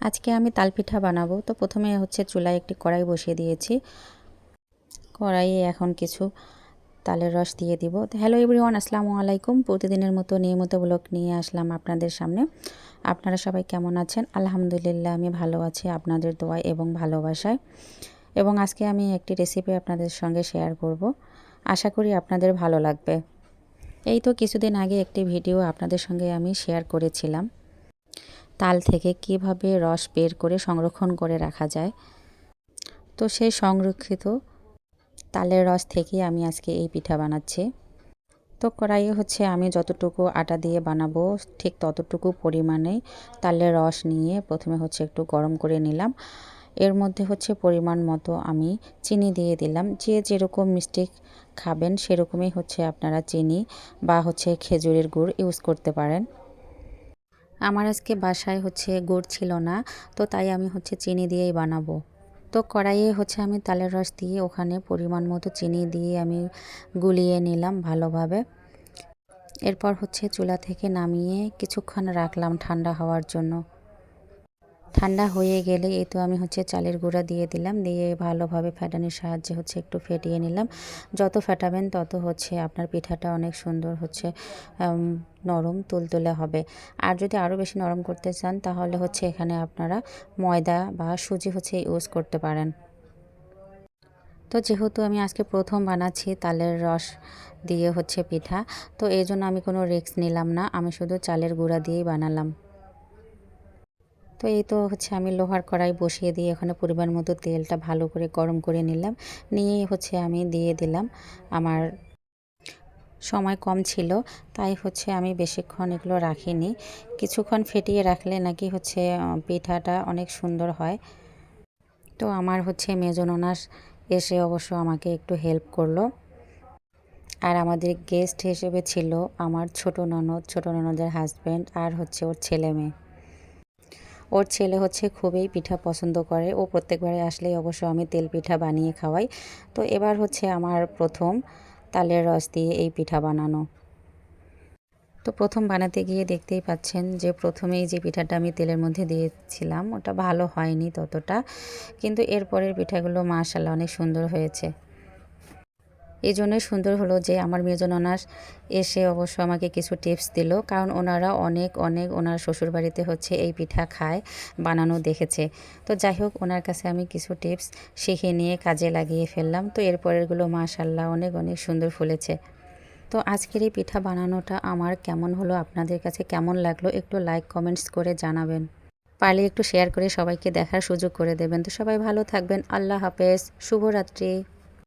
আজকে আমি তালপিঠা বানাবো। তো প্রথমে হচ্ছে চুলায় একটি কড়াই বসিয়ে দিয়েছি। কড়াইয়ে এখন কিছু তালের রস দিয়ে দিব। তো হ্যালো এভরিওয়ান, আসসালামু আলাইকুম। প্রতিদিনের মতো নিয়মিত ব্লগ নিয়ে আসলাম আপনাদের সামনে। আপনারা সবাই কেমন আছেন? আলহামদুলিল্লাহ আমি ভালো আছি আপনাদের দোয়া এবং ভালোবাসায়। এবং আজকে আমি একটি রেসিপি আপনাদের সঙ্গে শেয়ার করব। আশা করি আপনাদের ভালো লাগবে। এই তো কিছুদিন আগে একটি ভিডিও আপনাদের সঙ্গে আমি শেয়ার করেছিলাম। তাল থেকে কিভাবে রস বের করে সংরক্ষণ করে রাখা যায়। তো সেই সংরক্ষিত তালের রস থেকেই আমি আজকে এই পিঠা বানাচ্ছি। তো কড়াইয়ে হচ্ছে আমি যতটুকু আটা দিয়ে বানাবো ঠিক ততটুকু পরিমাণে তালের রস নিয়ে প্রথমে হচ্ছে একটু গরম করে নিলাম। এর মধ্যে হচ্ছে পরিমাণ মতো আমি চিনি দিয়ে দিলাম। যে যেরকম মিষ্টি খাবেন সেরকমই হচ্ছে আপনারা চিনি বা হচ্ছে খেজুরের গুড় ইউজ করতে পারেন। আমার আজকে বাসায় হচ্ছে গুড় ছিল না, তো তাই আমি হচ্ছে চিনি দিয়েই বানাবো। তো কড়াইয়ে হচ্ছে আমি তালের রস দিয়ে ওখানে পরিমাণ মতো চিনি দিয়ে আমি গুলিয়ে নিলাম ভালোভাবে। এরপর হচ্ছে চুলা থেকে নামিয়ে কিছুক্ষণ রাখলাম ঠান্ডা হওয়ার জন্য। ঠান্ডা হয়ে গেলে এই তো আমি হচ্ছে চালের গুঁড়া দিয়ে দিলাম, দিয়ে ভালোভাবে ফেটানোর সাহায্যে হচ্ছে একটু ফেটিয়ে নিলাম। যত ফেটাবেন তত হচ্ছে আপনার পিঠাটা অনেক সুন্দর হচ্ছে নরম তুলতুলে হবে। আর যদি আরও বেশি নরম করতে চান তাহলে হচ্ছে এখানে আপনারা ময়দা বা সুজি হচ্ছে ইউজ করতে পারেন। তো যেহেতু আমি আজকে প্রথম বানাচ্ছি তালের রস দিয়ে হচ্ছে পিঠা, তো এই জন্য আমি কোনো রিস্ক নিলাম না, আমি শুধু চালের গুঁড়া দিয়েই বানালাম। তো এই তো হচ্ছে আমি লোহার কড়াই বসিয়ে দিয়ে এখানে পরিমাণ মতো তেলটা ভালো করে গরম করে নিলাম। নিয়ে হচ্ছে আমি দিয়ে দিলাম। আমার সময় কম ছিল তাই হচ্ছে আমি বেশিক্ষণ এগুলো রাখিনি। কিছুক্ষণ ফেটিয়ে রাখলে নাকি হচ্ছে পিঠাটা অনেক সুন্দর হয়। তো আমার হচ্ছে মেজো ননাস এসে অবশ্য আমাকে একটু হেল্প করলো। আর আমাদের গেস্ট হিসেবে ছিল আমার ছোট ননদের হাজব্যান্ড আর হচ্ছে ওর ছেলে মেয়ে। ওর ছেলে হচ্ছে খুবই পিঠা পছন্দ করে, ও প্রত্যেকবারে আসলেই অবশ্য আমি তেল পিঠা বানিয়ে খাওয়াই। তো এবার হচ্ছে আমার প্রথম তালের রস দিয়ে এই পিঠা বানানো। তো প্রথম বানাতে গিয়ে দেখতেই পাচ্ছেন যে প্রথমেই যে পিঠাটা আমি তেলের মধ্যে দিয়েছিলাম ওটা ভালো হয়নি ততটা, কিন্তু এরপরের পিঠাগুলো মাশাআল্লাহ অনেক সুন্দর হয়েছে। এই জন্যই সুন্দর হলো যে আমার মেজো ননাস এসে অবশ্য আমাকে কিছু টিপস দিল, কারণ ওনারা অনেক ওনার শ্বশুরবাড়িতে হচ্ছে এই পিঠা খায়, বানানো দেখেছে। তো যাই হোক, ওনার কাছে আমি কিছু টিপস শিখে নিয়ে কাজে লাগিয়ে ফেললাম। তো এরপরেরগুলো মাশাআল্লাহ অনেক সুন্দর ফুলেছে। তো আজকের এই পিঠা বানানোটা আমার কেমন হলো, আপনাদের কাছে কেমন লাগলো একটু লাইক কমেন্টস করে জানাবেন। পারলে একটু শেয়ার করে সবাইকে দেখার সুযোগ করে দেবেন। তো সবাই ভালো থাকবেন। আল্লাহ হাফেজ, শুভরাত্রি।